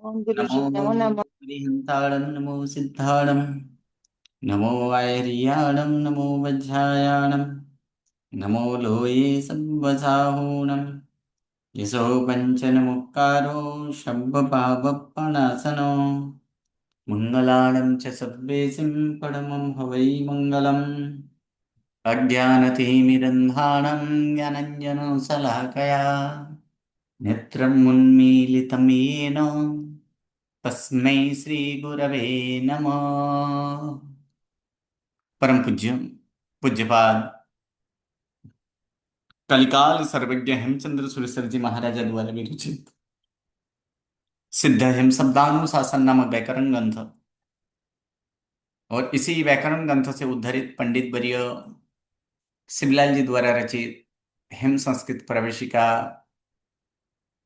ओम गुरु नमो जी नमो नमः। हरिहंताणं नमो सिद्धाणं नमो वायरियाणं नमो वज्रायाणं नमो लोये संवसाहूणं यशो पञ्चनमुक्कारो शब्बपावप्पणासनो मङ्गलानं च सब्बेसिं परमं हवै मङ्गलम् अज्ञानतिमिरन्धाणं ज्ञानञ्जनशलाकया नेत्रम् उन्मीलितं येन तस्मै श्री गुरवे नमः। परम पूज्य पूज्यपाद कलिकाल सर्वज्ञ हेमचंद्र सुरेश्वर जी महाराजा द्वारा विरचित सिद्ध हेम शब्दानुशासन नामक व्याकरण ग्रंथ और इसी व्याकरण ग्रंथ से उद्धरित पंडित वर्य शिवलाल जी द्वारा रचित हेम संस्कृत प्रवेशिका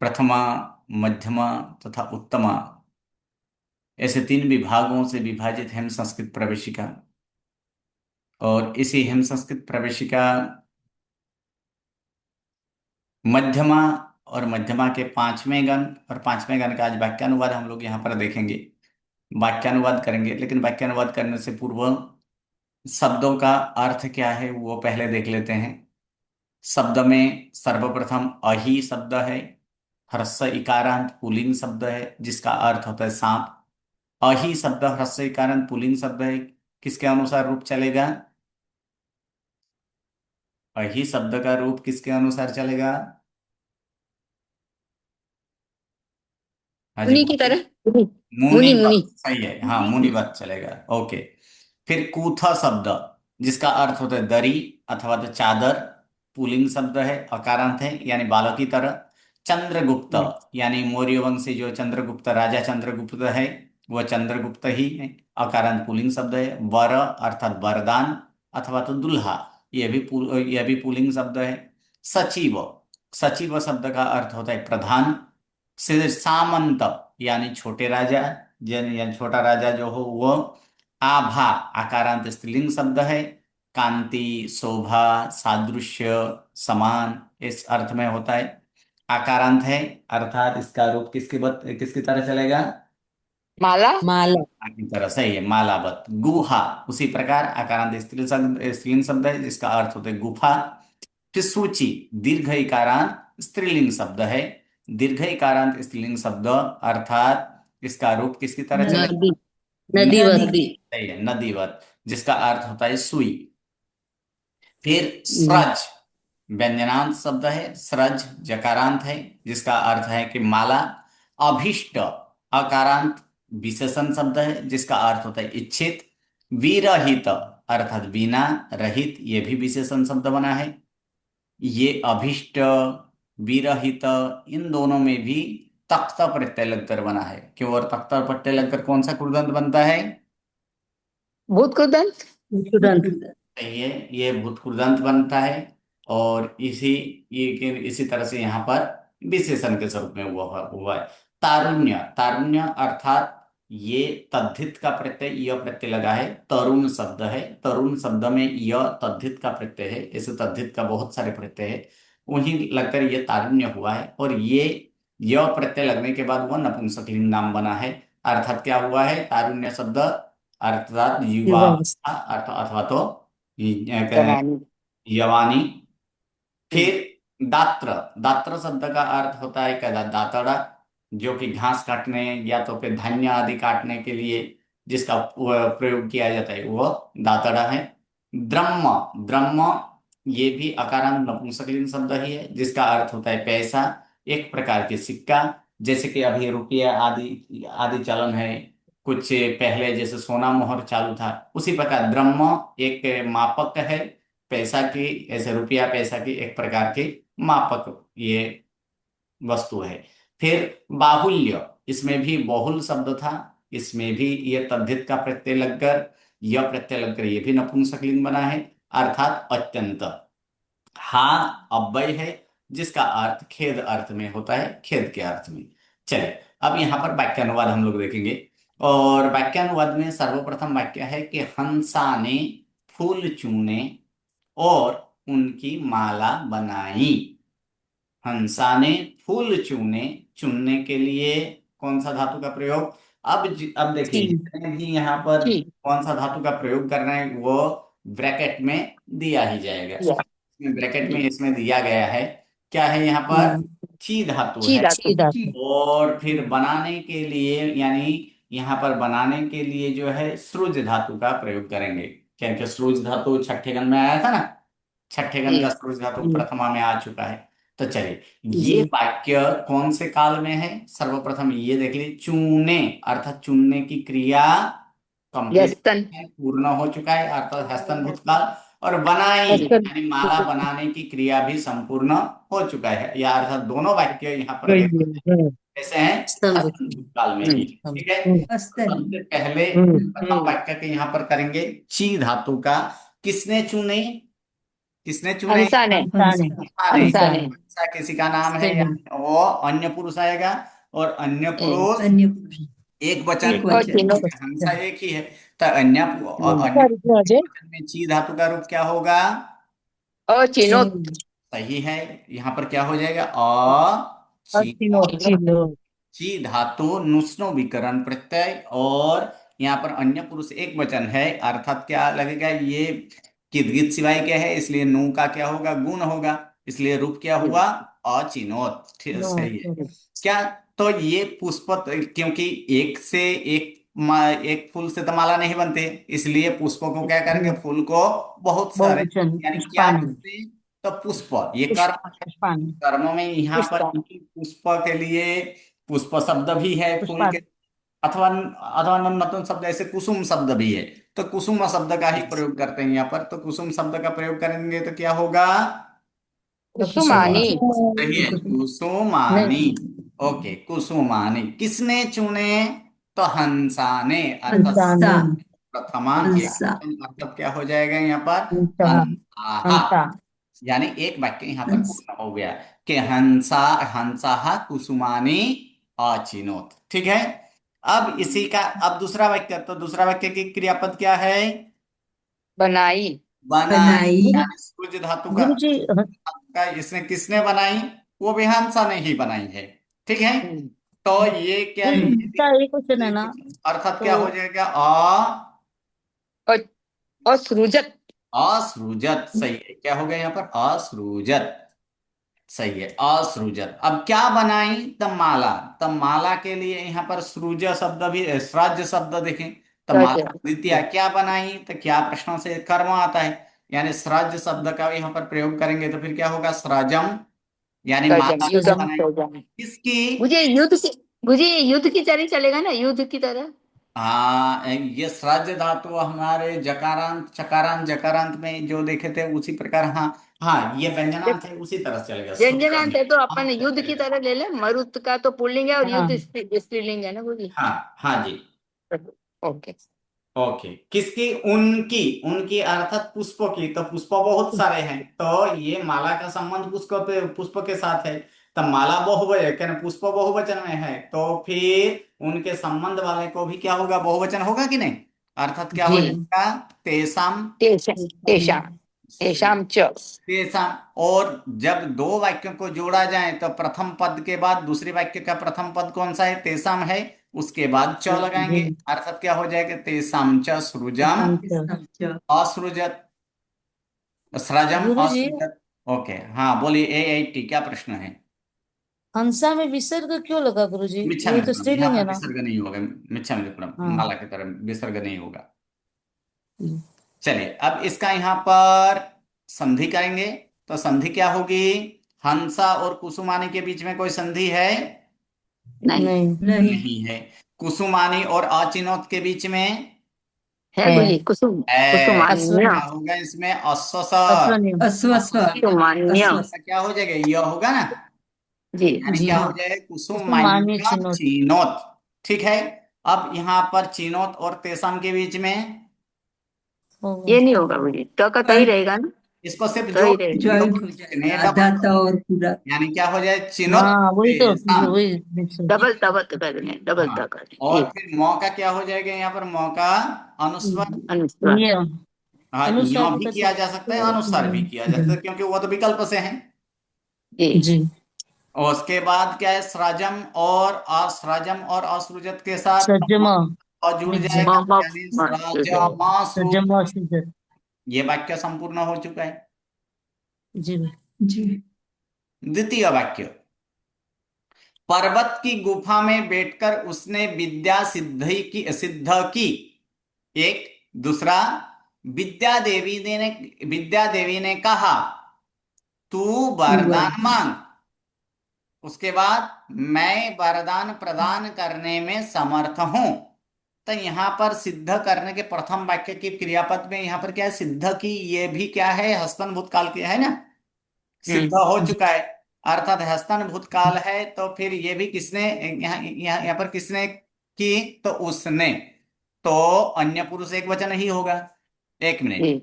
प्रथमा, मध्यमा तथा उत्तमा ऐसे तीन विभागों से विभाजित हेम संस्कृत प्रवेशिका और इसी हेम संस्कृत प्रवेशिका मध्यमा और मध्यमा के पांचवें गण और पांचवें गण का आज वाक्यानुवाद हम लोग यहाँ पर देखेंगे। वाक्यानुवाद करेंगे, लेकिन वाक्यानुवाद करने से पूर्व शब्दों का अर्थ क्या है वो पहले देख लेते हैं। शब्द में सर्वप्रथम अहि शब्द है। ह्रस्व इकारांत पुल्लिंग शब्द है जिसका अर्थ होता है सांप। अहि शब्द ह्रस्व इकारांत पुल्लिंग शब्द है, किसके अनुसार रूप चलेगा? अहि शब्द का रूप किसके अनुसार चलेगा? हाँ जी उन्हीं की बोलिए। तरह मुनि। मुनि मुनिवत, मुनि। सही है, हाँ मुनिवत चलेगा। ओके। फिर कूथा शब्द जिसका अर्थ होता है दरी अथवा तो चादर, पुल्लिंग शब्द है, अकारांत है यानी बालक की तरह। चंद्रगुप्त यानी मौर्य वंशी जो चंद्रगुप्त राजा चंद्रगुप्त है वह चंद्रगुप्त ही है, अकारांत पुल्लिंग शब्द है। वर अर्थात वरदान अथवा तो दुल्हा, यह भी पुल्लिंग शब्द है। सचिव, सचिव शब्द का अर्थ होता है प्रधान। फिर सामंत यानी छोटे राजा, जन या छोटा राजा जो हो वो। आभा आकारांत स्त्रीलिंग शब्द है। कांति, शोभा, सादृश्य, समान इस अर्थ में होता है। आकारांत है अर्थात इसका रूप किसकी तरह चलेगा? माला माला। की तरह, सही है, मालावत। गुहा उसी प्रकार आकारांत स्त्रीलिंग शब्द है जिसका अर्थ होता है गुफा। फिर सूची दीर्घ इकारांत स्त्रीलिंग शब्द है। दीर्घ इकारांत स्त्रीलिंग शब्द अर्थात इसका रूप किसकी तरह नदी। चलेगा? नदीवत। नदी, सही है, नदीवत, जिसका अर्थ होता है सुई। फिर हम्म। स्रज व्यंजनांत शब्द है, स्रज जकारांत है जिसका अर्थ है कि माला। अभिष्ट अकारांत विशेषण शब्द है जिसका अर्थ होता है इच्छित। विरहित अर्थात बिना रहित, ये भी विशेषण शब्द बना है। ये अभिष्ट, विरहित, इन दोनों में भी तख्ता प्रत्यय लगकर बना है। क्यों? और तख्ता प्रत्यय लगकर कौन सा कृदंत बनता है? भूत को दंत। तुरंत। सही है, ये भूत कृदंत बनता है। और इसी तरह से यहाँ पर विशेषण के स्वरूप में हुआ है। तारुण्य, तारुण्य अर्थात ये तद्धित का प्रत्यय य प्रत्यय लगा है, तरुण शब्द है। तरुण शब्द में य तद्धित का प्रत्यय है, ऐसे तद्धित का बहुत सारे प्रत्यय है, वहीं लगकर ये तारुण्य हुआ है। और ये य प्रत्यय लगने के बाद वह नपुंसकलिंग नाम बना है। अर्थात क्या हुआ है? तारुण्य शब्द अर्थात युवा, युवा। अर्थ अथवा तो जवानी। यवानी। हम्म। फिर दात्र, दात्र शब्द का अर्थ होता है क्या? दातड़ा, जो कि घास काटने या तो फिर धान्य आदि काटने के लिए जिसका प्रयोग किया जाता है वो दातड़ा है। द्रह्म, द्रह्म ये भी अकारांत नपुंसकलिंग शब्द ही है जिसका अर्थ होता है पैसा, एक प्रकार के सिक्का। जैसे कि अभी रुपया आदि आदि चलन है, कुछ पहले जैसे सोना मोहर चालू था, उसी प्रकार द्रह्म एक मापक है पैसा की, ऐसे रुपया पैसा की एक प्रकार की मापक ये वस्तु है। फिर बाहुल्य, इसमें भी बहुल शब्द था, इसमें भी ये तद्धित का प्रत्यय लगकर, यह प्रत्यय लगकर ये भी नपुंसकलिंग बना है, अर्थात अत्यंत। हाँ अव्यय है जिसका अर्थ खेद अर्थ में होता है, खेद के अर्थ में। चलिए अब यहाँ पर वाक्यानुवाद हम लोग देखेंगे। और वाक्यानुवाद में सर्वप्रथम वाक्य है कि हंसा ने फूल चूने और उनकी माला बनाई। हंसा ने फूल चुने, चुनने के लिए कौन सा धातु का प्रयोग। अब देखिए ची जितने भी यहाँ पर ची कौन सा धातु का प्रयोग कर रहे हैं वो ब्रैकेट में दिया ही जाएगा। या ब्रैकेट में जी इसमें दिया गया है, क्या है यहाँ पर, ची धातु ची है। धातु और फिर बनाने के लिए, यानी यहाँ पर बनाने के लिए जो है स्रुज धातु का प्रयोग करेंगे, क्योंकि स्रुज धातु छठे गण में आया था ना, छठे गण जी का स्रुज धातु प्रथमा में आ चुका है। तो चलिए ये जी वाक्य कौन से काल में है, सर्वप्रथम ये देख लीजिए, चूने अर्थात चुनने की क्रिया कंप्लीट यस्तन है, पूर्ण हो चुका है अर्थात हस्तन भूतकाल। और बनाई यस्तन यानी माला बनाने की क्रिया भी संपूर्ण हो चुका है, या अर्थात दोनों वाक्य यहाँ पर कैसे हैं, स्तंभ हस्तन भूतकाल में ही। ठीक है, सबसे पहले प्रथम वाक्य के यहाँ पर करेंगे ची धातु का। किसने चुने, किसने चुने, हंसा ने हंसा ने। हंसा ने हंसा किसी का नाम है या वो अन्य पुरुष आएगा, और अन्य ए, पुरुष एक वचन, और तीनों हंसा एक ही है। तो अन्य अन्य वचन में ची धातु का रूप क्या होगा, और चिनो सही है। यहाँ पर क्या हो जाएगा, अ ची, ची धातु नुस्नो विकरण प्रत्यय, और यहाँ पर अन्य पुरुष एक वचन है अर्थात क्या लगेगा, ये किदगित सिवाय क्या है, इसलिए नू का क्या होगा, गुण होगा, इसलिए रूप क्या हुआ, अचिनोत। ठीक, सही है क्या। तो ये पुष्प, क्योंकि एक से एक एक फूल से तो माला नहीं बनते, इसलिए पुष्पों को क्या करेंगे, फूल को बहुत सारे, यानी क्या करते हैं, तो पुष्प, ये कर्म, कर्म में यहाँ पर पुष्पा पुष्प के लिए पुष्प शब्द भी है फूल के, अथवा अथवा नतुन शब्द ऐसे कुसुम शब्द भी है, तो कुसुम शब्द का ही प्रयोग करते हैं यहाँ पर। तो कुसुम शब्द का प्रयोग करेंगे तो क्या होगा, कुसुमानी सही है, कुसुमानी। ओके, कुसुमानी। किसने चुने, तो हंसा ने अर्थात प्रथमान एक वचन, अर्थात क्या हो जाएगा यहाँ पर, हंसा। यानी एक वाक्य यहाँ पर पूर्ण हो गया कि हंसा, हंसा कुसुमानी अचिनोत। ठीक है, अब इसी का अब दूसरा वाक्य, तो दूसरा वाक्य की क्रियापद क्या है, बनाई बनाई। यानी सूर्य धातु का इसने किसने बनाई, वो भी हंसा ने ही बनाई है। ठीक है, तो ये क्या है, ये भी एक वचन, अर्थात क्या हो जाएगा, और और सृजत असृजत। सही है, क्या हो गया यहाँ पर, असृजत। सही है, असृजत। अब क्या बनाई, तब माला। तब माला के लिए यहाँ पर सृज शब्द भी, सृज शब्द देखें, तब माला द्वितीय क्या बनाई, तो क्या प्रश्न से कर्म आता है, यानी सृज शब्द का यहाँ पर प्रयोग करेंगे तो फिर क्या होगा, सृजम, यानी माला युद्धम बनाई किसकी, मुझे युद्ध की तरह चलेगा ना, युद्ध की तरह। हाँ ये सृज धातु हमारे जकारांत चकारांत जकारांत में जो देखे थे उसी प्रकार, हाँ हाँ ये जब व्यंजनांत है उसी तरह से चलेगा, व्यंजनांत है तो अपन हाँ, युद्ध की तरह ले ले, मरुत का तो पुल्लिंग है और युद्ध स्त्रीलिंग है ना बोली। हाँ हाँ जी। ओके ओके, किसकी, उनकी, उनकी अर्थात पुष्पों की, तो पुष्प बहुत सारे हैं, तो ये माला का संबंध पुष्प पे, पुष्प के साथ है। तो माला बहुवचन, क्या पुष्प बहुवचन में है, तो फिर उनके संबंध वाले को भी क्या होगा, बहुवचन होगा कि नहीं, अर्थात क्या हो जी जाएगा, तेसाम, तेषां तेषां तेषां च तेसाम। और जब दो वाक्यों को जोड़ा जाए तो प्रथम पद के बाद दूसरे वाक्य का प्रथम पद कौन सा है, तेसाम है, उसके बाद च लगाएंगे, अर्थात क्या हो जाएगा, तेसाम च सृजम असृजत, सृजम असृजत। ओके, हाँ बोलिए, AIT क्या प्रश्न है, हंसा में विसर्ग क्यों लगा गुरुजी? मिच्छा ये में तो यहाँ स्त्रीलिंग पर है ना। विसर्ग नहीं होगा, मिच्छा में हाँ। माला की तरह विसर्ग नहीं होगा। हम्म। चलिए अब इसका यहाँ पर संधि करेंगे, तो संधि क्या होगी, हंसा और कुसुमानी के बीच में कोई संधि है, नहीं नहीं है। कुसुमानी और अचिनोत के बीच में है बोली कुसुम है, कुसुमान्य क्या होगा इसमें, अस्वसर, अश्वनियम। अस्वसर का कुसुमान्य क्या हो जाएगा, यह होगा ना, जी यानी जी क्या हो हाँ। जाएगा, कुसुमानी कुसुमान्य चिन्होत। चीनोत। ठीक है, अब यहाँ पर चीनोत और तेसम के बीच में होगा। ये नहीं होगा बोली, तो का तो ही रहेगा ना, इसको सिर्फ तो जोड़ ही रहेगा। ज्वाइंट हो जाएगा, आधा तो और पूरा। यानी क्या हो जाए, चिनोत हाँ वही तो, तेसम। वही विसर्ग। डबल तबत कर दें, डबल हाँ, तक कर दें, और एक फिर मौ का क्या हो जाएगा, यहाँ पर मौ का अनुस्वर, अनुस्वार ये हाँ अनुसार यो भी भी कर किया जा सकता है, अनुस्वार भी किया जा सकता है, क्योंकि वो तो विकल्प से है। जी जी। और उसके बाद क्या है, स्रजम और असृजम और असृजत के साथ सजमा और जुड़ मिज्जा जाएगा, मामा यानी मास्टर स्रजमासु। सजमा सिजर। ये वाक्य संपूर्ण हो चुका है। जी जी। द्वितीय वाक्य, पर्वत की गुफा में बैठकर उसने सिद्ध की। एक। दूसरा, विद्या देवी ने कहा, तू वरदान मांग। उसके बाद, मैं वरदान प्रदान करने में समर्थ हूं। तो यहां पर सिद्ध करने के प्रथम वाक्य के क्रियापद में यहां पर क्या है, सिद्ध की, ये भी क्या है, हस्तन भूतकाल की है ना, सिद्ध हो चुका है, अर्थात हस्तन भूतकाल है। तो फिर ये भी किसने, यहाँ पर किसने की, तो उसने, तो अन्य पुरुष एक वचन ही होगा। एक मिनट। जी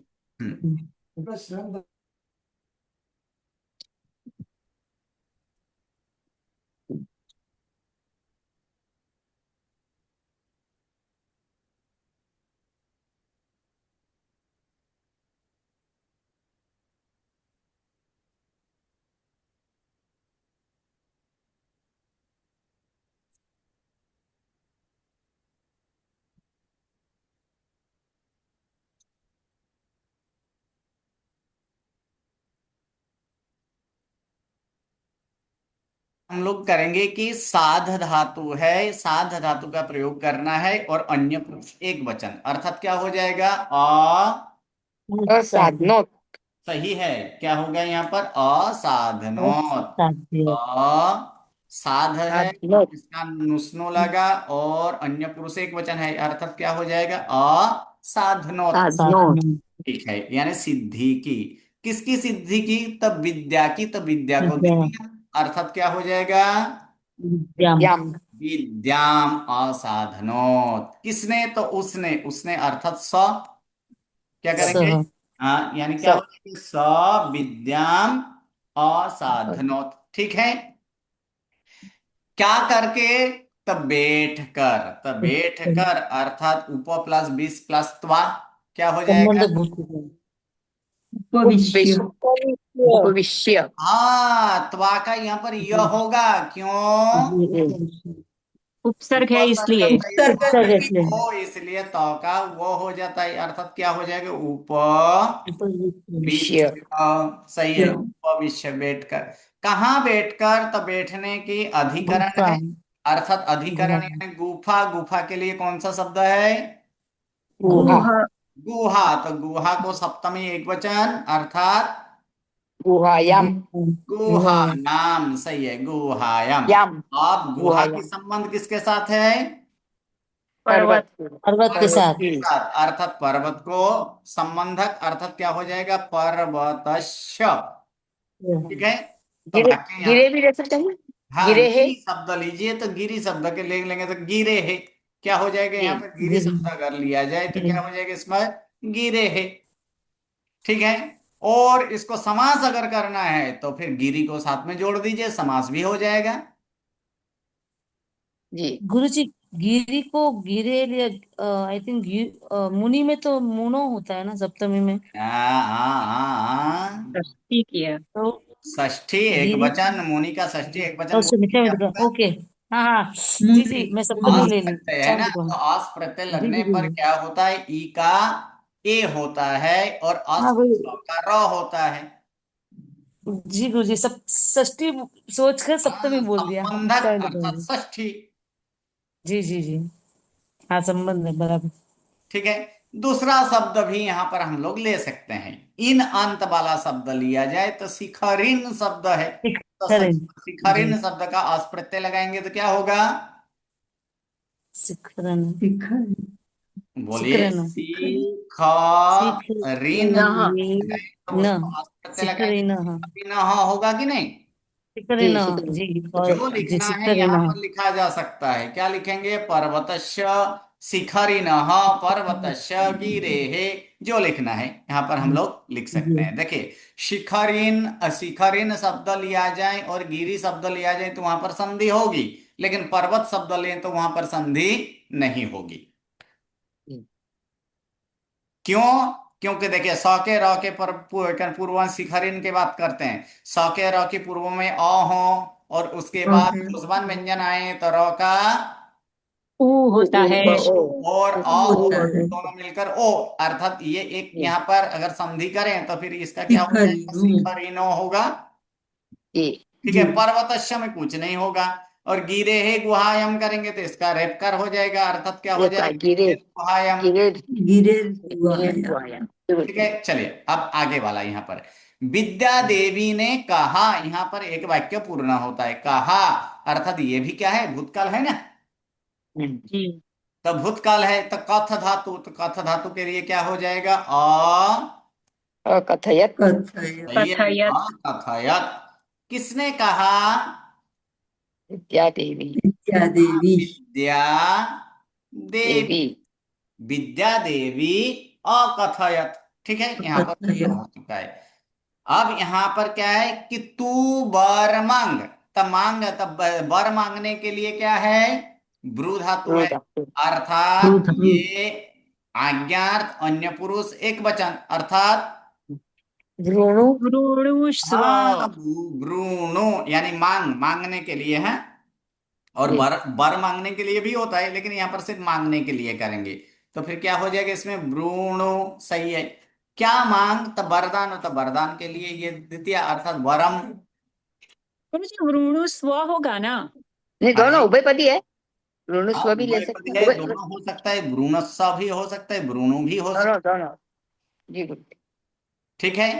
हम लोग करेंगे कि साध धातु है, साध धातु का प्रयोग करना है और अन्य पुरुष एक वचन, अर्थात क्या हो जाएगा, असाधनोत सही है, क्या होगा यहाँ पर, असाधनोत। साध्य साध है, साधनोत इसका नुस्नो लगा और अन्य पुरुष एक वचन है, अर्थात क्या हो जाएगा, असाधनोत। साधनोत साधन ठीक है, यानी सिद्धि की। किसकी सिद्धि की, तब विद्या की, तब विद्या को दे विद्या दिया, अर्थात क्या हो जाएगा, विद्याम विद्याम विद्याम असाधनोत। किसने, तो उसने, उसने अर्थात क्या करेंगे, सह हाँ, यानी क्या हो स जाएगा, विद्याम असाधनोत। ठीक है, क्या करके, तब बैठ कर, तब बैठ कर, अर्थात उप प्लस बीस प्लस त्वा, क्या हो जाएगा, संबंध भूत उपविश्य। उपविश्य हाँ, त्वा का यहाँ पर यह होगा, क्यों, उपसर्ग है उपसर्ग इसलिए। प्रयुक्त उपसर्ग है, इसलिए वो इसलिए तो का वो हो जाता है, अर्थात क्या हो जाएगा, विषय विश्व। सही है, उपविश्य, बैठकर। कहाँ बैठकर, तो बैठने की अधिकरण गुफा है, अर्थात अधिकरण गुहा यानी गुफा। गुफा के लिए कौन सा शब्द है, गुहा गुहा गुहा। तो गुहा को सप्तमी एक वचन, अर्थात गुहायाम गुहा नाम, सही है, गुहायाम। याम अब गुहा की गुहायाम संबंध किसके साथ है, पर्वत पर्वत पर्वत के पर्वत साथ के साथ, अर्थात पर्वत को संबंधक, अर्थात क्या हो जाएगा, पर्वतस्य। ठीक है, तो गिरे वाक्य यहाँ, गिरे भी रह सकते हैं हाँ, गिरे है गिरी शब्द लीजिए, तो गिरी शब्द के ले लेंगे तो गिरे है, क्या हो जाएगा, जी यहाँ पर गिरी गिरी शब्द अगर लिया जाए तो गिरी क्या हो जाएगा, इसमें गिरे है। ठीक है, और इसको समास अगर करना है तो फिर गिरी को साथ में जोड़ दीजिए, समास भी हो जाएगा। जी गुरुजी गिरी को गिरे लिया आई थिंक मुनि में तो मुनो होता है ना सप्तमी में हाँ हाँ हाँ हाँ। ठीक किया। तो षष्ठी एक गिरी वचन, मुनि का षष्ठी एक वचन तो बोलेंगे मिठा क्या मिठा होगा, ओके हाँ हाँ जी मुनि। जी मैं सप्तमी आस ले मुनि। ली प्रत्यय है ना, समझ गई तो आस प्रत्यय जी लगने जी पर जी क्या होता है, ई का ए होता है और हाँ अस वही का र होता है। जी गुरुजी सब षष्ठी सोच कर सप्तमी हाँ, बोल दिया संबंधक मिठा मिठा बोल अर्थात दिया षष्ठी। जी जी जी हाँ संबंध है बराबर ठीक है, दूसरा शब्द भी यहां पर हम लोग ले सकते हैं, इन अंत वाला शब्द लिया जाए तो शिखरिन शब्द है, तो शिखरिन जी शिखरिन शब्द का आस प्रत्यय लगाएंगे तो क्या होगा, शिखरन शिखर। बोलिए, शिखरन शिखरिन न है, तो न उसको आस प्रत्यय लगाएंगे शिखरिन तो हाँ शिखरिन होगा कि नहीं। जी शिखरिन शिखर जी और जो जी लिखना है शिखरिन यहां पर लिखा जा सकता है, क्या लिखेंगे, पर्वतस्य शिखरिनः पर्वतस्य गिरेः, जो लिखना है यहां पर हम लोग लिख सकते जी हैं। देखिए, शिखरिन, शिखरिन शब्द लिया जाए और गिरी शब्द लिया जाए तो वहां पर संधि होगी, लेकिन पर्वत शब्द लें तो वहां पर संधि नहीं होगी। क्यों, क्योंकि देखिए, स के र के पूर्ववंश शिखरिन की बात करते हैं, स के र के पूर्व में अ हो, और उसके बाद ओके मुस्बन व्यंजन आए तो र का ऊ होता है। और अ होता और है दोनों मिलकर ओ, अर्थात ये एक यहाँ पर अगर संधि करें तो फिर इसका क्या हो जाएगा, शिखरिणु शिखरिनो होगा। जी ठीक जी है, पर्वतस्य में कुछ नहीं होगा। और गिरे है गुहायम करेंगे तो इसका रेपकर हो जाएगा, अर्थात क्या हो ये का जाएगा, गिरे गिरे गुहायम। गिरे गिरे गिरे गुहाया हुआ है ठीक है, चलिए अब आगे वाला यहाँ पर विद्या देवी ने कहा, यहाँ पर एक वाक्य पूर्ण होता है कहा, अर्थात ये भी क्या है, भूतकाल है ना। जी। तो भूतकाल है तो कथ धातु, तो कथ धातु के लिए क्या हो जाएगा, कथयत कथय सही है, कथयत। कथयत। किसने कहा, विद्या देवी विद्या देवी विद्या देवी, देवी विद्या देवी अकथयत। ठीक है, यहाँ पर कथय पूर्ण हो चुका है। अब यहाँ पर क्या है कि तू वर मांग, तब मांग तब वर मांगने के लिए क्या है, ब्रू धातु है, रुद्र अर्थात रुद्र ये आज्ञार्थ अन्य पुरुष एक वचन, अर्थात भ्रूणु भ्रूणुष्व। हाँ ब्रूनो, यानी मांग, मांगने के लिए है। और जी बर मांगने के लिए भी होता है, लेकिन यहाँ पर सिर्फ मांगने के लिए करेंगे। तो फिर क्या हो जाएगा इसमें, भ्रूणो, सही है। क्या मांग, तब वरदान, तो वरदान के लिए ये द्वितीय अर्थात वरम। मुझे भ्रूणुस्व होगा ना। नहीं, हाँ दोनों जी, उभयपदी है। भ्रूणु हाँ स्व भी ले सकते उभयपदी हैं, है, दोनों हो सकता है, भ्रूणस्व भी हो सकता है, भ्रूणु भी हो सकता दोनों दोनों जी गुड। है। ठीक है,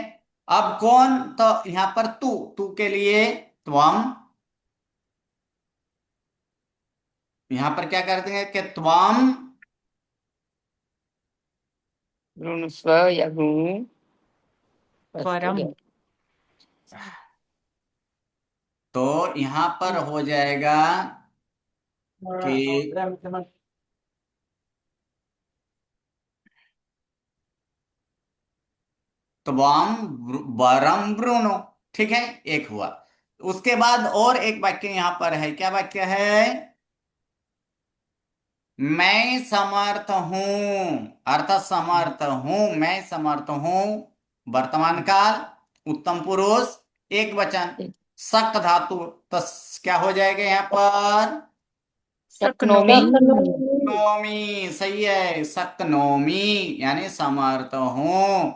अब कौन, तो यहाँ पर तू, तू के लिए त्वम, यहाँ पर क्या कर देंगे कि त्वम, भ्रूणु स्व या भ्रूणु बस हो वरम। गया। तो यहाँ पर हो जाएगा कि त्वम वरम ब्रूनो। ठीक है, एक हुआ। उसके बाद और एक वाक्य यहां पर है, क्या वाक्य है, मैं समर्थ हूं, अर्थात समर्थ हूं, मैं समर्थ हूं, वर्तमान काल, उत्तम पुरुष एक वचन, सक धातु, तो क्या हो जाएगा यहाँ पर, शक्नोमी नोमी, सही है, सक्नोमी, यानी समर्थ हूं।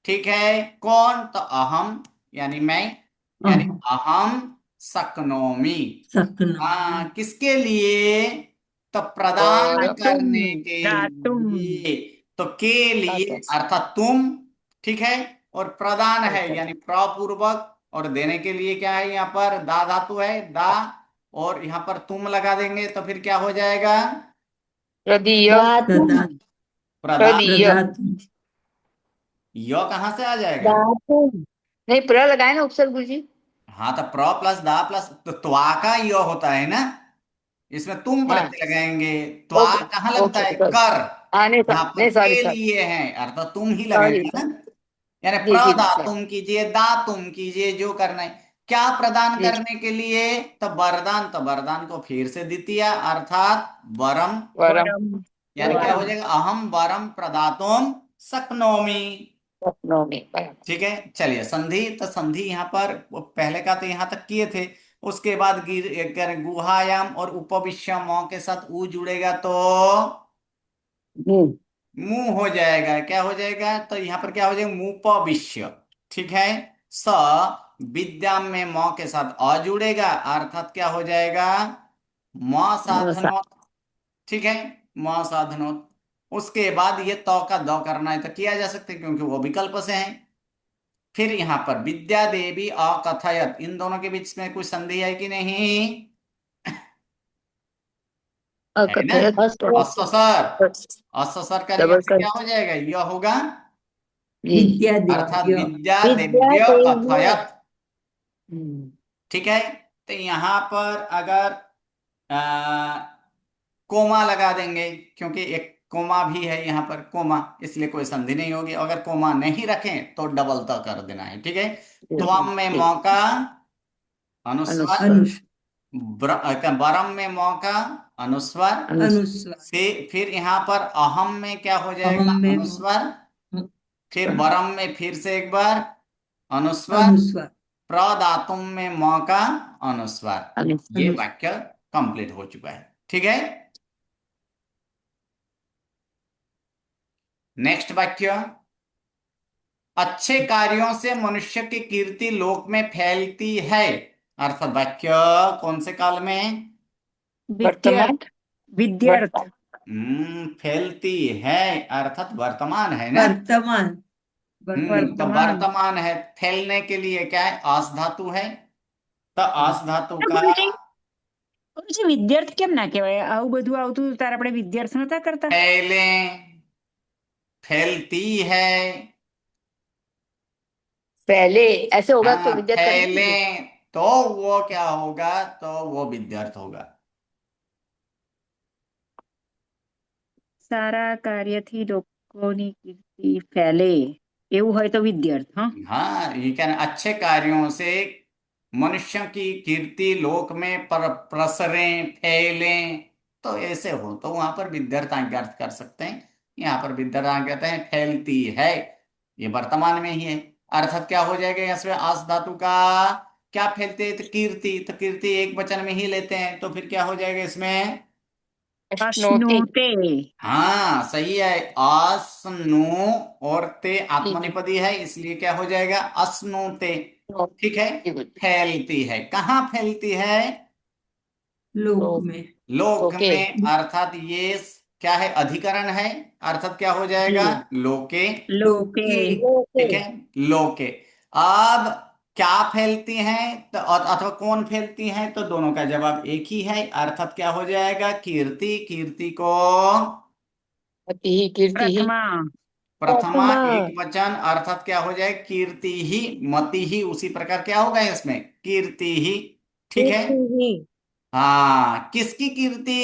ठीक है, कौन, तो अहम, यानी मैं, यानी अह अहम सक्नोमी। सकनोमी हाँ, किसके लिए, तो प्रदान और तुम करने के दातुम। लिए, तो के लिए दातस अर्थात तुम। ठीक है, और प्रदान है अच्छा यानी प्रपूर्वक, और देने के लिए क्या है, यहाँ पर दा धातु है, दा, और यहाँ पर तुम लगा देंगे तो फिर क्या हो जाएगा, प्रदीय प्रदा प्रदान। प्रदीय प्रदातु यो कहाँ से आ जाएगा, नहीं, प्र लगाए ना उपसर्ग जी। हाँ तो प्र प्लस दा प्लस तो त्वा का यो होता है ना, इसमें तुम हाँ प्रत्यय लगाएंगे, त्वा ओके कहाँ लगता ओके है, सॉरी। कर, हाँ नहीं यहाँ पर नहीं सॉरी के सॉरी लिए है, अर्थात तुम ही सॉरी लगेगा सॉरी ना, यानी जी जी प्रदा सॉरी तुम कीजिए, दा तुम कीजिए, जो करना है। क्या प्रदान जी करने के लिए, तो वरदान, तो वरदान को फिर से द्वितीय अर्थात वरम, वरम वरम। यानी क्या हो वरम जाएगा, अहम वरम प्रदातुम शक्नोमि। शक्नोमी बराबर। ठीक है, चलिए संधि, तो संधि यहाँ पर वो पहले का तो यहाँ तक किए थे। उसके बाद गुहायाम और उपविश्य म के साथ ऊ जुड़ेगा तो हम्म मुंह हो जाएगा, क्या हो जाएगा, तो यहाँ पर क्या हो जाएगा, मुपविश्य। ठीक है, स विद्या में म के साथ अ जुड़ेगा, अर्थात क्या हो जाएगा, म सा साधनोत। ठीक है, म साधनोत। उसके बाद ये तो का द करना है तो किया जा सकता है, क्योंकि वो विकल्प से है। फिर यहाँ पर विद्या देवी अकथयत, इन दोनों के बीच में कुछ संधि है कि नहीं, है ना, अकथयत थोड़ा अससर, अससर का डबल नियम कर क्या हो जाएगा, यह होगा, जी विद्या अर्थात देव्य विद्या विद्या देव्य देवी कथयत। ठीक है, तो यहां पर अगर कोमा लगा देंगे, क्योंकि एक कोमा भी है यहाँ पर, कोमा, इसलिए कोई संधि नहीं होगी। अगर कोमा नहीं रखें तो डबल त कर देना है। ठीक है, त्वम में ठीक मौका अनुस्वर, अनुस्वर अनुस बरम में मौका अनुस्वर, अनुस्वर से फिर यहाँ पर अहम में क्या हो अहम जाएगा, में अनुस्वर, फिर अनुस्वर बरम में फिर से एक बार अनुस्वर, अनुस्वर प्रधातुम में म का अनुस्वार। ये अनुस्वार। वाक्य कंप्लीट हो चुका है। ठीक है, नेक्स्ट वाक्य, अच्छे कार्यों से मनुष्य की कीर्ति लोक में फैलती है। अर्थात वाक्य कौन से काल में? वर्तमान। विद्यार्थ विद्यार्थ फैलती है अर्थात वर्तमान है ना। वर्तमान तो वर्तमान। वर्तमान है, फैलने के लिए क्या है? आस धातु है, तो आस धातु का ગુરુજી વિદ્યાર્થ કેમ ના કહેવાય? આવું બધું આવતું ત્યારે આપણે વિદ્યાર્થ નતા કરતા? फैले, फैलती है। पहले ऐसे होगा तो हाँ, विद्यार्थी फैले करेंगे। तो वो क्या होगा? तो वो विद्यार्थ होगा। સારા કાર્યથી લોકોની કીર્તિ ફેલે એવું હોય તો વિદ્યાર્થ, હા? हाँ, ये क्या, अच्छे कार्यों से मनुष्यों की कीर्ति लोक में प्रसरे, फैले, तो ऐसे हो तो वहां पर विद्यार्थी अर्थ कर सकते हैं। यहाँ पर विद्यार्थी कहते हैं फैलती है, ये वर्तमान में ही है। अर्थात क्या हो जाएगा इसमें? आस धातु का क्या फैलते है? तो कीर्ति, तो कीर्ति एक वचन में ही लेते हैं, तो फिर क्या हो जाएगा इसमें? अश्नोति। અશ્નુતે हाँ, सही है। अस्नु और ते आत्मनेपदी है, इसलिए क्या हो जाएगा? अस्नुते। ठीक है, फैलती है। कहाँ फैलती है? लोक में। लोक ओके। में। अर्थात ये क्या है? अधिकरण है, अर्थात क्या हो जाएगा? जी। लोके। લોકે ठीक है, लोके। अब क्या फैलती हैं तो अथवा कौन फैलती हैं, तो दोनों का जवाब एक ही है। अर्थात क्या हो जाएगा? कीर्ति। कीर्ति को अति ही कीर्ति ही। પ્રથમા प्रथमा प्रथमा। एक वचन, अर्थात क्या हो जाए? कीर्ति ही, मति ही। उसी प्रकार क्या होगा इसमें? कीर्ति ही। ठीक है, कीर्ति ही। हाँ, किसकी कीर्ति?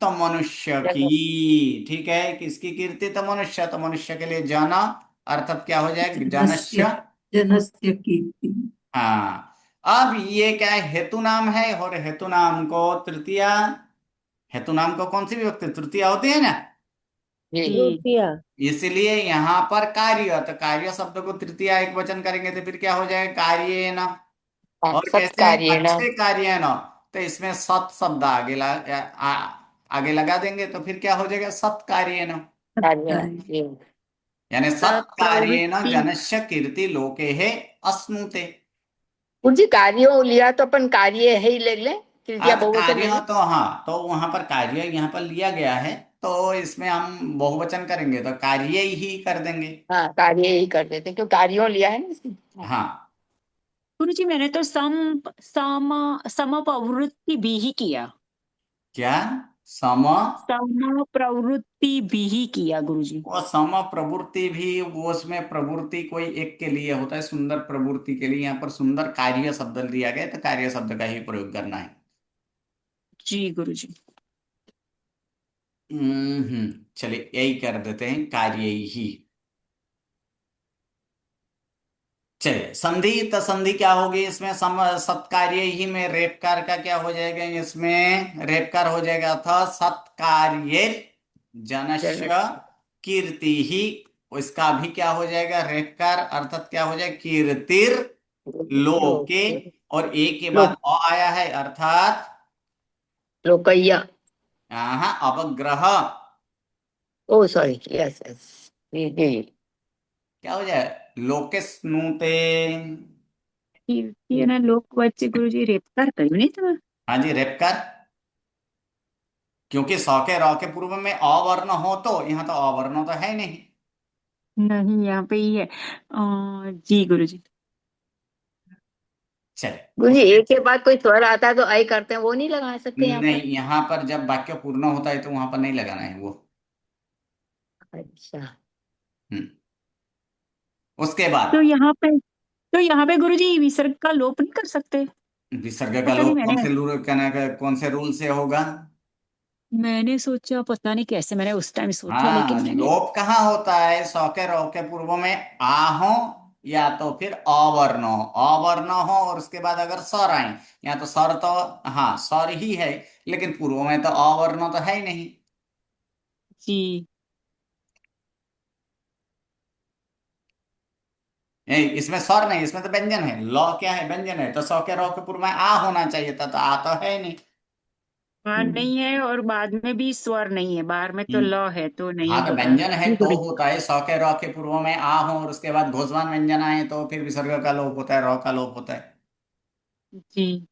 तो मनुष्य जगत। की। ठीक है, किसकी कीर्ति? तो मनुष्य। तो मनुष्य के लिए जाना, अर्थात क्या हो जाए? जनस्य जनस्य। जनस्य कीर्ति। हाँ, अब ये क्या है? हेतु नाम है, और हेतु नाम को तृतीया, हेतु नाम को कौन सी विभक्ति? तृतीया होती है ना। जी। જી तृतीया। इसलिए यहां पर कार्य, तो कार्य शब्द को तृतीया एक वचन करेंगे तो फिर क्या हो जाएगा? कार्य न। और कैसे? सत्कार्येण। अच्छे कार्य न, तो इसमें सत शब्द आगे लगा देंगे, तो फिर क्या हो जाएगा? सत्कार्य न। कार्य। सत्कार्य। जी। यानी सत्कार्य न પ્રવૃત્તિ जनस्य कीर्ति लोके है अश्नुते। जी कार्यों लिया तो अपन कार्य है ही ले लें, तृतीया अर्थ बहुवचन ले कार्य लें। तो हाँ, तो वहां पर कार्य यहाँ पर लिया गया है, तो इसमें हम बहुवचन करेंगे तो कार्य ही कर देंगे। हाँ कार्य ही कर देते हैं, क्योंकि कार्यों लिया है ना इसमें। हाँ। हाँ, गुरुजी मैंने तो सम समप्रवृत्ति भी ही किया। क्या? सम, समप्रवृत्ति भी ही किया गुरुजी। वो सम प्रवृत्ति भी, वो उसमें प्रवृत्ति कोई एक के लिए होता है, सुंदर प्रवृत्ति के लिए। यहाँ पर सुंदर कार्य शब्द दिया गया है, तो कार्य शब्द का ही प्रयोग करना है। जी गुरुजी। चलिए यही कर देते हैं, कार्य ही। चलिए, संधि, तो संधि क्या होगी इसमें? सत्कार्य ही में रेपकार का क्या हो जाएगा? इसमें रेपकार हो जाएगा, अथा सत्कार्य जनस्य जनस्य। कीर्ति ही। इसका भी क्या हो जाएगा? रेपकार, अर्थात क्या हो जाएगा? कीर्तिर लोके। लोके। और एक के बाद लोक। अ आया है, अर्थात लोकय्य। यहाँ अपग्रह। ओ सॉरी, यस यस। जी जी। क्या हो जाए? लोके स्नुते। કીર્તિ અને લોક વચ્ચે ગુરુજી રેપકાર કર્યું નહીં તમે? हाँ जी, रेपकार। क्योंकि सौ के रौ के पूर्व में अवर्ण हो, तो यहाँ तो अवर्ण तो है नहीं। नहीं यहाँ पे ही है। जी गुरुजी। चले, गुरु जी उसके एक के बाद कोई स्वर आता है तो आई करते हैं, वो नहीं लगा सकते यहाँ नहीं, पर? यहाँ पर जब वाक्य पूर्ण होता है तो वहां पर नहीं लगाना है वो। अच्छा। हम्म उसके बाद तो यहाँ पे गुरुजी विसर्ग का लोप नहीं कर सकते? विसर्ग का पता नहीं लोप कौन मैंने से कौन से रूल से होगा? मैंने सोचा पता नहीं कैसे मैंने उस टाइम सोचा, हाँ, लेकिन मैंने लोप कहाँ होता है? सौ के रौ के पूर्व में आ हो, या तो फिर अवर्ण हो। अवर्ण हो और उसके बाद अगर स्वर आए, या तो स्वर तो, हाँ स्वर ही है, लेकिन पूर्व में तो अवर्ण तो है ही नहीं। जी इसमें स्वर नहीं, इसमें तो व्यंजन है। लौ क्या है? व्यंजन है। तो सौ के रौ के पूर्व में आ होना चाहिए था, तो आ तो है ही नहीं। हाँ नहीं है, और बाद में भी स्वर नहीं है, बाहर में तो हम्म। ल है तो नहीं हाँ, तो होगा। व्यंजन है तो होता है। सौ के रौ के पूर्व में आ हो और उसके बाद घोषवान व्यंजन आए तो फिर विसर्ग का लोप होता है, रौ का लोप होता है। जी।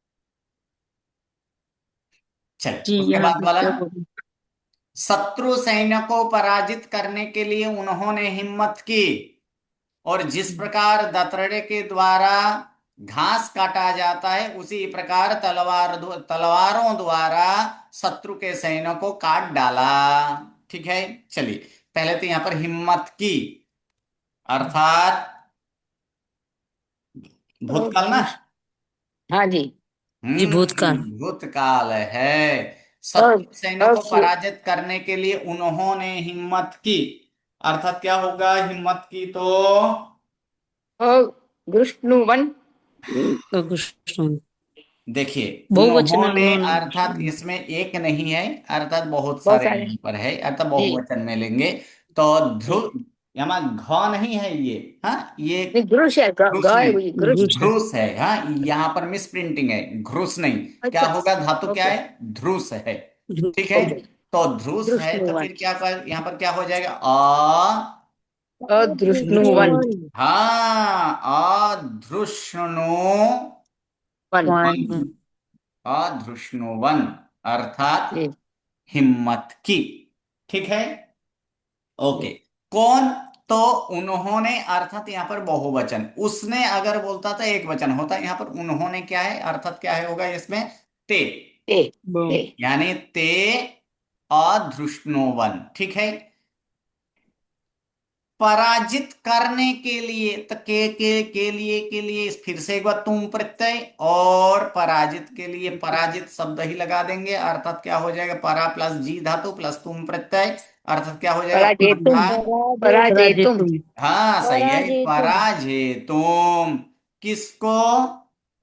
चल, जी उसके यहाँ बाद वाला, दूसरा बोलो। शत्रु सैन्य को पराजित करने के लिए उन्होंने हिम्मत की और जिस प्रकार दातरड़े के द्वारा घास काटा जाता है उसी प्रकार तलवारों द्वारा शत्रु के सैन्य को काट डाला। ठीक है, चलिए पहले तो यहां पर हिम्मत की अर्थात ओ भूतकाल ना। कृष्ण। हाँ जी। जी भूतकाल। भूतकाल है। ओ शत्रु सैन्य ओ को पराजित करने के लिए उन्होंने हिम्मत की, अर्थात क्या होगा? हिम्मत की तो ओ कृष्णुवन। कृष्ण देखिए, बहुवचन है उन्होंने उन्होंने। अर्थात इसमें एक नहीं है, अर्थात बहुत बहुत सारे सारे। यहाँ पर है, अर्थात जी बहुवचन में लेंगे तो जी। ध्रुव, यहाँ घ नहीं है ये, हाँ ये नहीं घृष है, घ्रुस है नहीं, वो, घृष। घुस है। ध्रुस है। हाँ, यहाँ पर मिस प्रिंटिंग है, घ्रुस नहीं। क्या अच्छा। होगा? धातु क्या ओके है? ध्रुस है। ठीक है, ओके। तो ध्रुस है तो कृष्णुवन। फिर क्या कर, यहाँ पर क्या हो जाएगा? अ, अदृष्णुवन। हाँ, अधृष्णु वन। वन, वन। अधृष्णुवन अर्थात जी। हिम्मत की। ठीक है, ओके। कौन? तो उन्होंने अर्थात यहाँ पर बहुवचन, उसने अगर बोलता तो एक वचन होता, यहाँ पर उन्होंने क्या है अर्थात क्या है होगा इसमें? ते, ते ते। यानी ते अधृष्णोवन। ठीक है, पराजित करने के लिए तो के लिए फिर से एक बार तुम प्रत्यय, और पराजित के लिए पराजित शब्द ही लगा देंगे, अर्थात क्या हो जाएगा? परा प्लस जी धातु प्लस तुम प्रत्यय, अर्थात क्या हो जाएगा? पराजेतुम। पराजेतुम। पराजितुम। हाँ सही है, पराजेतुम। पराजेतुम। किसको?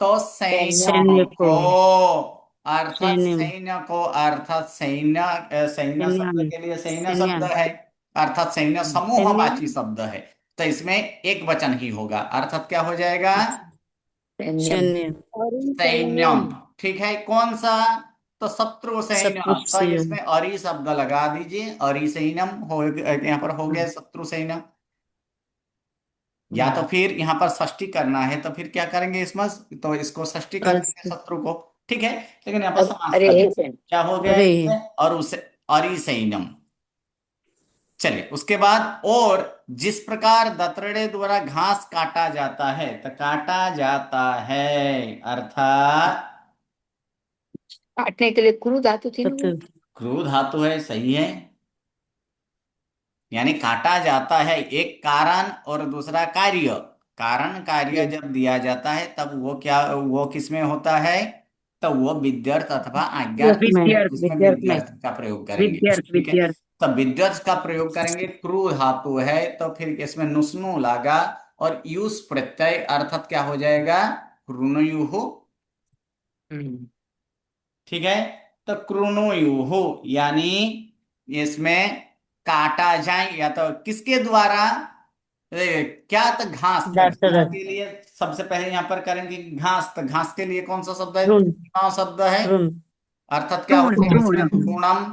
तो सैन्य सैन्य को। को, अर्थात सैन्य। सैन्य को, अर्थात सैन्य, सैन्य शब्द सैन्याम। के लिए सैन्य शब्द सैन्याम। है, अर्थात सैन्य समूहवाची सैन्याम। शब्द है। तो इसमें एक वचन ही होगा, अर्थात क्या हो जाएगा? सैन्यम। सैन्य। सैन्यम। ठीक है, कौन सा? तो शत्रु सैन्य। तो सत्पुरुषीय। इसमें अरि शब्द लगा दीजिए, अरि सैन्यम हो, यहाँ पर हो गया शत्रु सैन्य। या तो फिर यहाँ पर षष्ठी करना है तो फिर क्या करेंगे इसमें? तो इसको षष्ठी कर देंगे शत्रु को। ठीक है, लेकिन यहाँ पर समास अरे कर हे देंगे। सैन। क्या हो गया अरे इसमें? और उसे अरि सैन्यम। चलिए उसके बाद, और जिस प्रकार दतरड़े द्वारा घास काटा जाता है, तो काटा जाता है अर्थात काटने के लिए क्रू धातु थी ना वो। सत्य। क्रू धातु है, सही है। यानी काटा जाता है, एक कारण और दूसरा कार्य। कारण कार्य जी। जब दिया जाता है तब वो क्या, वो किस में होता है? तो वो विद्यर्थ अथवा यस आज्ञार्थ में। में, विद्यार्थ उसमें विद्यार्थ में। विद्यर्थ का प्रयोग करेंगे। विद्यार्थ ठीक है, विद्यार्थ। तो विद्यर्थ का प्रयोग करेंगे। क्रू धातु है तो फिर इसमें नुस्नु लगा और यूस प्रत्यय, अर्थात क्या हो जाएगा? ऋणयुः। हम्म। ठीक है, तो कृणुयुः यानी इसमें काटा जाए, या तो किसके द्वारा? क्या? तो घास, तो घास दातरड़। के लिए सबसे पहले यहां पर करेंगे घास, तो घास के लिए कौन सा शब्द है? तृण। तृण शब्द है, तृण। अर्थात क्या हो तृण जाएगा तृण। इसमें? तृणम।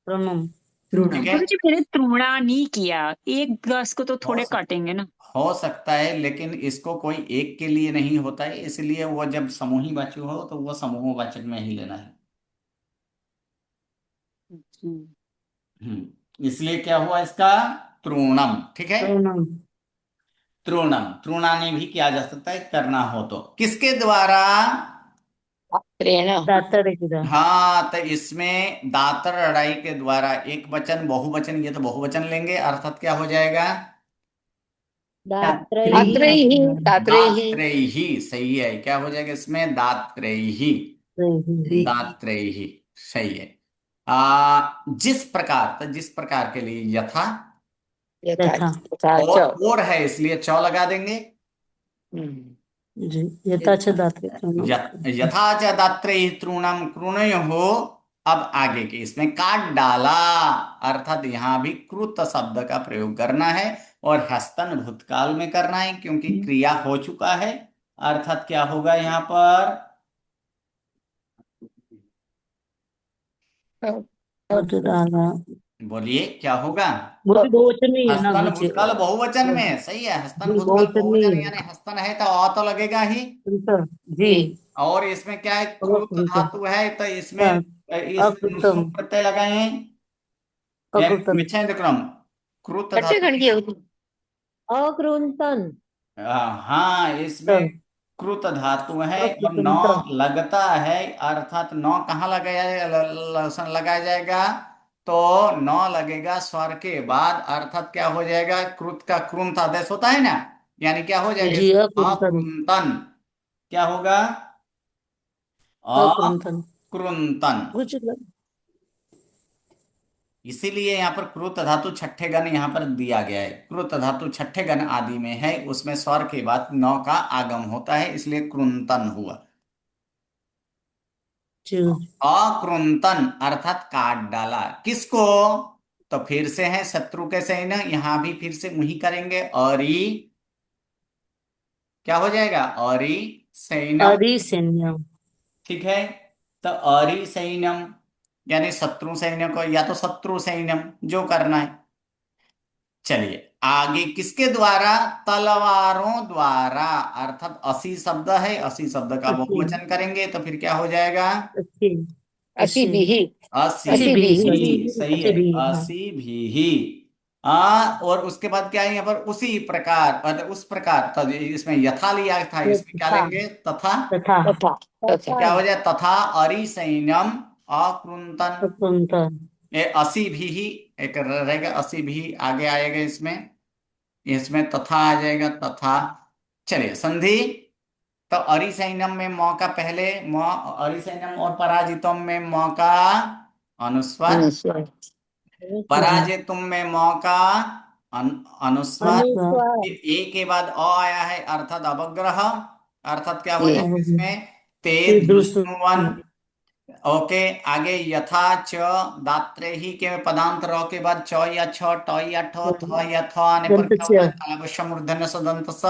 तृणम। ठीक तृणम। है, गुरुजी मैंने तृणा नहीं किया, एक ग्लास को तो हो थोड़े सक, काटेंगे ना। हो सकता है, लेकिन इसको कोई एक के लिए नहीं होता है, इसलिए वो जब समूही वाचक हो तो वो समूहवाचक में ही लेना है। इसलिए क्या हुआ इसका? तृणम। ठीक है, तृणम। तृणम, तृणानी भी किया जा सकता है करना हो तो। किसके द्वारा? प्रेरणा। दातरड़ की दा। हाँ, तो इसमें दातर लड़ाई के द्वारा, एक वचन बहुवचन, ये तो बहुवचन लेंगे, अर्थात क्या हो जाएगा? दात्र दात्रेयी। ही। दात्र ही। दात्रेयी, सही है। क्या हो जाएगा इसमें? दात्रेयी, सही। दात्रेयी, सही है। जिस प्रकार, तो जिस प्रकार के लिए यथा, यथा यथा। यथा च। और है इसलिए चौ लगा देंगे। हम्म। जी यथा च दातरे तृणम। यथा च दात्रे तृणम कृणयो। अब आगे के इसमें काट डाला, अर्थात यहां भी कृत शब्द का प्रयोग करना है। और हस्तन भूतकाल में करना है क्योंकि क्रिया हो चुका है। अर्थात क्या होगा यहाँ पर? डाला बोलिए क्या होगा? बहुवचन में ही है ना हस्तन मुझे भूतकाल बहुवचन में है, सही है। हस्तन जी भूतकाल बहुवचन में बहुवचन ही यानी हस्तन है तो अ तो लगेगा ही। है जी और इसमें क्या है, कृत अकृतम धातु है तो इसमें इसमें नुस्सु अकृतम प्रत्यय लगाए हैं। अकृतम विच्छेद क्रम कृत छठे धातु खंड की होती। अकृंतन हाँ, इसमें कृत धातु है और अकृतम नौ लगता है। अर्थात नौ कहाँ लगाया जाएगा? तो नौ लगेगा स्वर के बाद। अर्थात क्या हो जाएगा? कृत का कृंत आदेश होता है ना, यानी क्या हो जाएगा जी इसमें? अकृतम अकृंतन। क्या होगा? अकृतम अकृंतन। कुछ इसीलिए यहाँ पर कृत धातु छठे गण यहाँ पर दिया गया है। कृत धातु छठे गण आदि में है, उसमें स्वर के बाद नौ का आगम होता है, इसलिए कृंतन हुआ। जी अकृंतन अर्थात काट डाला। किसको? तो फिर से है शत्रु के सैन्य, यहां भी फिर से वही करेंगे। औरी क्या हो जाएगा? औरी सैन्यम। अरिसैन्यम ठीक है, तो औरी सैन्यम यानी शत्रु सैन्य को, या तो शत्रु सैन्यम जो करना है। चलिए आगे किसके द्वारा? तलवारों द्वारा। अर्थात असी शब्द है, असी शब्द का अच्छी बहुवचन करेंगे तो फिर क्या हो जाएगा? अच्छी असी अच्छी भी ही। असी अच्छी भी सॉरी। भी, सही है। अच्छी भी हाँ असी भी ही। और उसके बाद क्या है यहाँ पर? उसी प्रकार, मतलब उस प्रकार। तो इसमें यथा लिया था, इसमें क्या तथा लेंगे? तथा। तथा तथा तथा क्या हो जाए? तथा अरिसैन्यम अकृंतन। अकृतम ये असी भी ही एक रहेगा, असी भी आगे आएगा इसमें। इसमें तथा आ जाएगा, तथा। चलिए संधि। तो अरिसैन्यम में म का पहले म, अरिसैन्यम और पराजितम में म का अनुस्वार, अनुस्वार। पराजितुम में म का अनुस्वार। अनुस्वार अनुस्वार फिर ए के बाद अ आया है, अर्थात अवग्रह। अर्थात क्या हो ये जाएगा इसमें? ते फिर दूसरा धृष्णुवन। ओके, आगे यथा च दात्रे ही के पदांत र के बाद च या छ ट या ठ थ या थ आने पर क्या होता दंतस्य है? तालव्य मूर्धन्य स दंत स।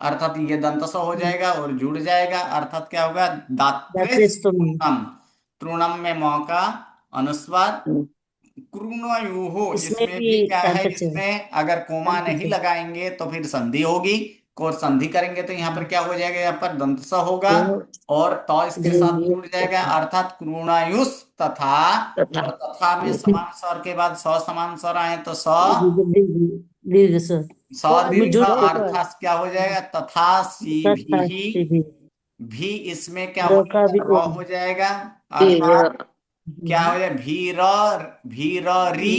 अर्थात ये दंत स हो जाएगा और जुड़ जाएगा। अर्थात क्या होगा? दात्रे दात्रेस्तुम तृणम। तृणम में म का अनुस्वार। क्रूणयुः इसमें इसमें भी भी क्या है? दंतस्य इसमें अगर कोमा नहीं दंतस्य लगाएंगे तो फिर संधि होगी। को संधि करेंगे तो यहाँ पर क्या हो जाएगा? यहाँ पर दंत स होगा तो और त इसके साथ धीरे जुड़ जाएगा। अर्थात क्रूणायुष तथा। तथा और तथा में समान स्वर के बाद स समान स्वर आए तो स। दीर्घ स्वर स में दीर्घ जुड़ अर्थात क्या हो जाएगा? तथा सी तथा भी। से भी भी इसमें क्या हो र का भी जाएगा? र हो जाएगा। धीरे अर्थात क्या हो जाए? भीर। भीर री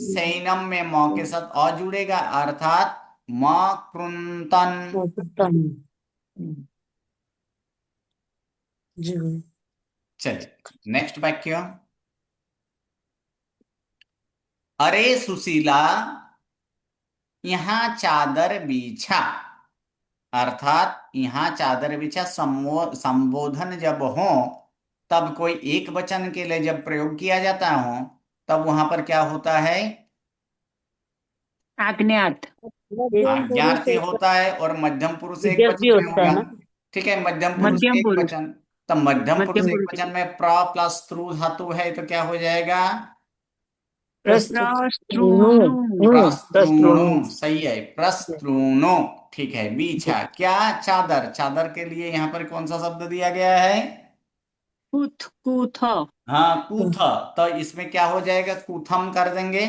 सैनम में म के साथ अ जुड़ेगा। अर्थात म कृंतन। उत्तम जी चलिए नेक्स्ट वाक्य। अरे सुशीला यहाँ चादर बिछा। अर्थात यहाँ चादर बिछा संबोधन जब हो तब कोई एक वचन के लिए जब प्रयोग किया जाता हो तब वहां पर क्या होता है? आज्ञात मध्यम पुरुष आज्ञार्थी एक होता है और मध्यम पुरुष एक विद्यार्थी वचन में होता है होगा। ना ठीक है, मध्यम पुरुष मध्यम एक पुरुष वचन। तो मध्यम पुरुष मध्यम एक पुरुष वचन में प्र प्लस त्रु धातु है तो क्या हो जाएगा? प्रस्तुत प्रस्तृणु प्रस्तृणु। प्रस्तुत सही है, प्रस्तृणु। ठीक है, बीछा क्या? चादर। चादर के लिए यहाँ पर कौन सा शब्द दिया गया है? कुथ कुथ हाँ, कूथ। तो इसमें क्या हो जाएगा? कूथम कर देंगे।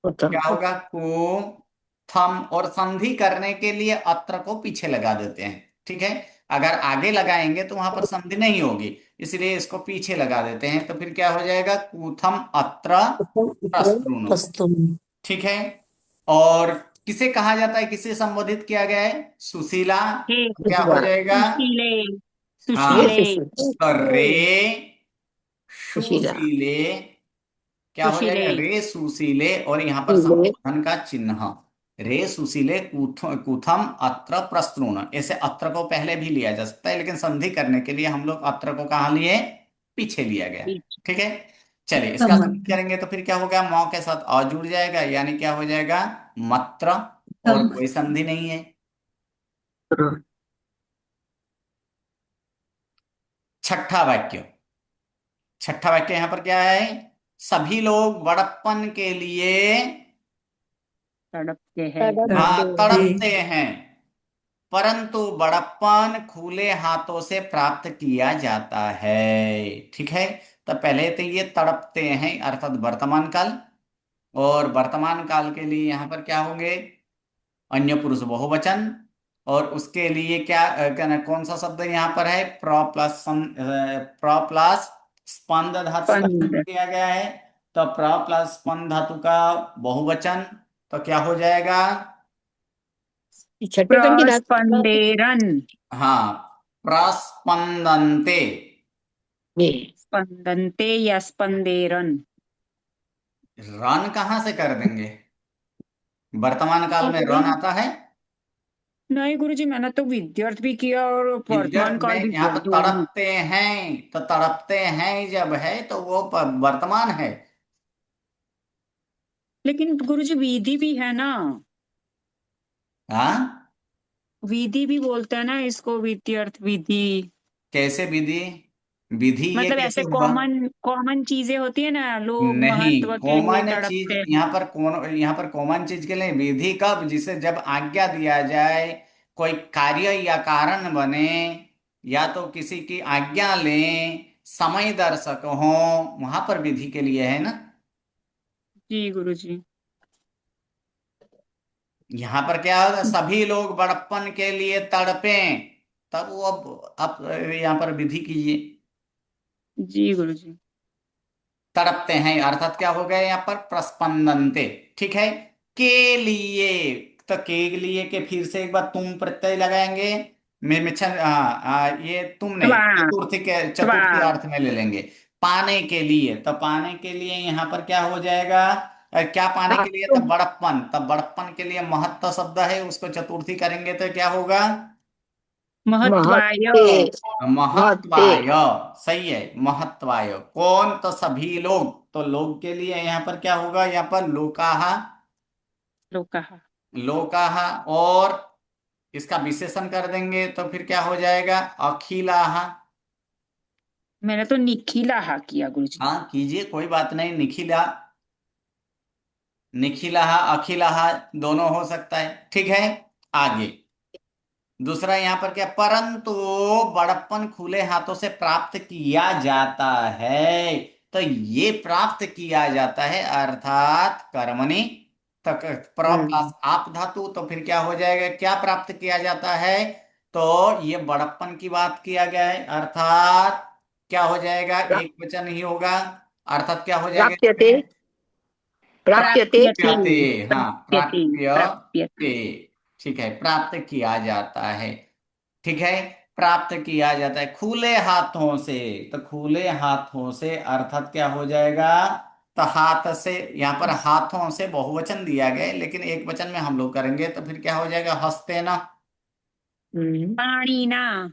उत्तम। क्या होगा? कूथम। और संधि करने के लिए अत्र को पीछे लगा देते हैं। ठीक है, अगर आगे लगाएंगे तो वहां पर संधि नहीं होगी, इसलिए इसको पीछे लगा देते हैं। तो फिर क्या हो जाएगा? कूथम अत्र प्रस्तृणु। प्रस्तुम ठीक है। और किसे कहा जाता है, किसे संबोधित किया गया है? सुशीला। हे क्या हो सुशीला। जाएगा? सुशीले ये हाँ, सुशीले सुशील तो रे सुशीला। सुशीले। क्या हो सुशीले जाएगा? रे सुशीले और यहाँ पर सुशीले। संबोधन का चिन्ह। रे सुशीले कूथम अत्र प्रस्तृण। ऐसे अत्र को पहले भी लिया जा सकता है, लेकिन संधि करने के लिए हम लोग अत्र को कहाँ लिए? पीछे लिया गया। ठीक है, चलिए इसका संधि करेंगे तो फिर क्या होगा? मौ के साथ अ जुड़ जाएगा, यानी क्या हो जाएगा? मत्र। और तब कोई संधि नहीं है। छठा वाक्य, छठा वाक्य यहां पर क्या है? सभी लोग बड़प्पन के लिए तड़पते हैं। तड़पते तड़पते हैं, परंतु बड़प्पन खुले हाथों से प्राप्त किया जाता है। ठीक है, तो पहले तो ये तड़पते हैं अर्थात वर्तमान काल, और वर्तमान काल के लिए यहां पर क्या होंगे? अन्य पुरुष बहुवचन, और उसके लिए कौन सा शब्द यहाँ पर है? प्र प्लस स्पंद धातु का स्पंद। प्रयोग किया गया है। तो प्र प्लस स्पंद धातु का बहुवचन, तो क्या हो जाएगा? छठे खंड की धातु प्रस्पंदेरन। हाँ, प्रस्पंदन्ते। जी। स्पंदन्ते या स्पंदेरन। रन कहाँ से कर देंगे? वर्तमान काल में रन आता है? नहीं गुरुजी, मैंने तो विद्यार्थ भी किया और वर्तमान विद्यार्थ काल में भी यहाँ किया, पर दोनों। तड़पते हैं, तो तड़पते हैं जब है तो वो वर्तमान है। लेकिन गुरुजी विधि भी है ना, हाँ, विधि भी बोलते हैं ना इसको, विद्यार्थ विधि। कैसे विधि? विधि ये मतलब कैसे ऐसे हुआ? कॉमन कॉमन चीजें होती है ना, लोग नहीं, महत्व के लिए कॉमन चीज तड़पते हैं। यहाँ पर कॉमन चीज के लिए विधि कब? जिसे जब आज्ञा दिया जाए, कोई कार्य या कारण बने, या तो किसी की आज्ञा लें, समय दर्शक हो, वहां पर विधि के लिए है ना। जी गुरुजी। यहाँ पर क्या होगा? सभी लोग बड़प्पन के लिए तड़पें, तब वो अब यहाँ पर विधि कीजिए। जी गुरुजी। तड़पते हैं अर्थात क्या हो गया यहाँ पर? प्रस्पंदनते। ठीक है, के लिए, तो के लिए के फिर से एक बार तुम प्रत्यय लगाएंगे। मैं मिच्छन ये तुम नहीं, त्वा। त्वा। चतुर्थी अर्थ में ले लेंगे। पाने के लिए, तो पाने के लिए यहाँ पर क्या हो जाएगा? क्या पाने के लिए? तब बड़प्पन, तब बड़प्पन के लिए महत्व शब्द है, उसको चतुर्थी करेंगे तो क्या होगा? महत्वाय। महत्ते महत्ते महत्वाय। सही है, महत्वाय। कौन? तो सभी लोग, तो लोग के लिए यहाँ पर क्या होगा? यहाँ पर लोकाहा, लोकः। लोकाहा, और इसका विशेषण कर देंगे तो फिर क्या हो जाएगा? अखिलाहा। मैंने तो निखिला किया गुरुजी। हाँ कीजिए, कोई बात नहीं। निखिला, निखिलाहा, अखिलाहा दोनों हो सकता है। ठीक है, आगे दूसरा यहाँ पर क्या? परंतु बड़प्पन खुले हाथों से प्राप्त किया जाता है, तो ये प्राप्त किया जाता है अर्थात कर्मणि तक प्र प्लस आप धातु, तो फिर क्या हो जाएगा? क्या प्राप्त किया जाता है? तो ये बड़प्पन की बात किया गया है, अर्थात क्या हो जाएगा? एक वचन ही होगा, अर्थात क्या हो जाएगा प्राप्यते इसमें? प्राप्यते प्राप्यते। हाँ, प्राप्यते। प्राप्यते। प्राप्यते। ठीक है, प्राप्त किया जाता है। ठीक है, प्राप्त किया जाता है खुले हाथों से, तो खुले हाथों से अर्थात क्या हो जाएगा? तो हाथ से, यहाँ पर हाथों से बहुवचन दिया गया है, लेकिन एक वचन में हम लोग करेंगे तो फिर क्या हो जाएगा? हस्ते न, पाणिना।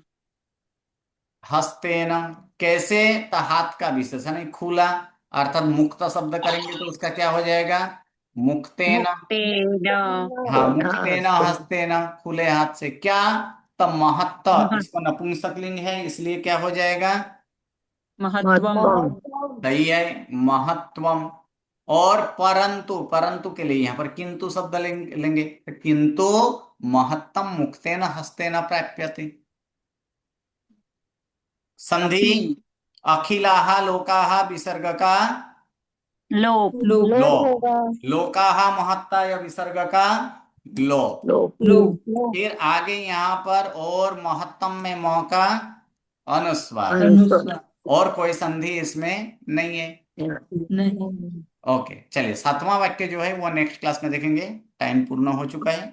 हस्ते न। कैसे? तो हाथ का विशेषण है खुला, अर्थात मुक्त शब्द करेंगे तो उसका क्या हो जाएगा? मुक्तेन। मुक्तेन। हाँ, मुक्तेन हस्तेन, खुले हाथ से। क्या? तो महत्व, महत् इसको नपुंसकलिंग है इसलिए क्या हो जाएगा? महत्वम। महत्वम सही है, महत्वम। और परंतु, परंतु के लिए यहाँ पर किंतु शब्द लेंगे, तो किंतु महत्तम मुक्तेन हस्तेन प्राप्यते। संधि अखि। अखिलाहा लोकाहा विसर्ग का लोप। लोक लो, लोप होगा लोकाहा महत्ता या विसर्ग का लो। लोप लोक फिर आगे यहाँ पर और महत्तम में म का अनुस्वार, अनुस्वार और कोई संधि इसमें नहीं है। नहीं। ओके, चलिए सातवां वाक्य जो है वो नेक्स्ट क्लास में देखेंगे, टाइम पूर्ण हो चुका है।